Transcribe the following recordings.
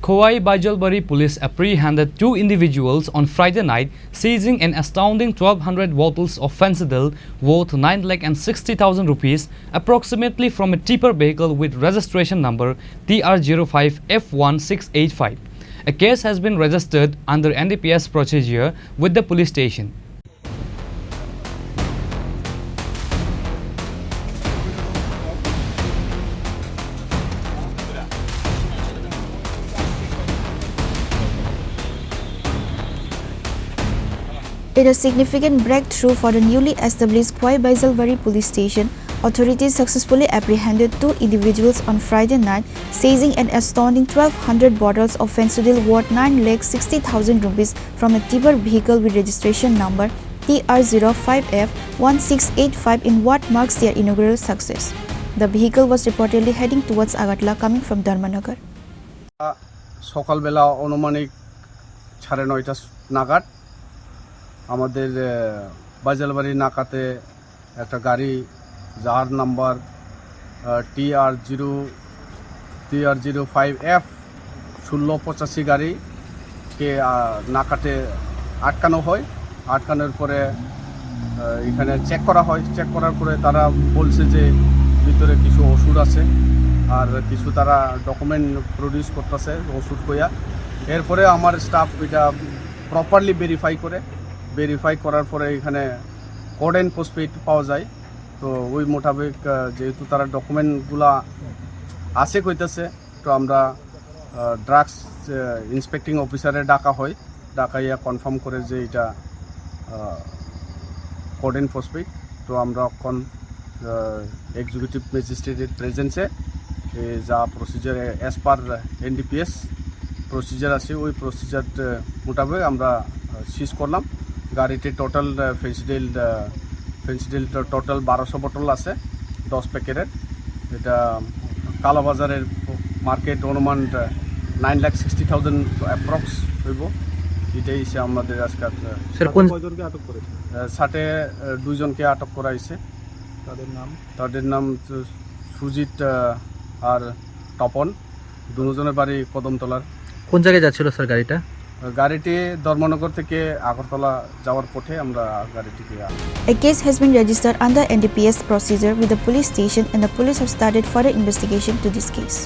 Khowai Baijalbari police apprehended two individuals on Friday night, seizing an astounding 1,200 bottles of fentanyl worth 9,60,000 rupees, approximately from a tipper vehicle with registration number TR05F1685. A case has been registered under NDPS procedure with the police station. In a significant breakthrough for the newly established Khowai Baijalbari police station, authorities successfully apprehended two individuals on Friday night, seizing an astounding 1,200 bottles of fentanyl worth 9,60,000 rupees from a tipper vehicle with registration number TR05F1685 in what marks their inaugural success. The vehicle was reportedly heading towards Agartala, coming from Dharmanagar. সকালবেলা অনুমানিক 9:30 নাগাদ আমাদের বাজালবাড়ি নাকাতে একটা গাড়ি যার number TR05F1685 গাড়িকে নাকাতে আটকানো হয়। আটকানোর পরে এখানে চেক করা হয়। চেক করার পরে তারা বলছে যে ভিতরে কিছু ওষুধ আছে আর কিছু তারা ডকুমেন্ট প্রডিউস করতেছে ওষুধ কইয়া। এরপরে আমার স্টাফ এটা প্রপারলি ভেরিফাই করার পরে এখানে কোড অ্যান্ড পোস্টপেড পাওয়া যায়। তো ওই মোতাবেক যেহেতু তারা ডকুমেন্টগুলা আছে কইতেছে, তো আমরা ড্রাগস ইন্সপেক্টিং অফিসারে ডাকাইয়া কনফার্ম করে যে এটা কোড অ্যান্ড পোস্টপেড। তো আমরা এখন এক্সিকিউটিভ ম্যাজিস্ট্রেটের প্রেজেন্সে যা procedure as per NDPS procedure আছে ওই প্রসিজার মোতাবেক আমরা সিজ করলাম। গাড়িতে টোটাল ফেন্সিডিল টোটাল 1200 বোতল আছে 10 প্যাকেটের। এটা কালাবাজারের মার্কেট অনুমান 9,60,000 অ্যাপ্রক্স হইব। এটাই সে আমাদের আজকে কয়জনকে আটক করেছে? সাথে 2 জনকে আটক করা হয়েছে। তাদের নাম সুজিত আর তপন, দুজনের বাড়ি কদমতলার। কোন জায়গায় যাচ্ছিল স্যার গাড়িটা? গাড়িটি ধর্মনগর থেকে আগরতলা যাওয়ার পথে আমরা গাড়িটিকে। A case has been registered under NDPS procedure with the police station, and the police have started further investigation to this case.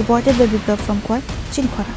Reported by Biplav from Khowai, Chinkhora.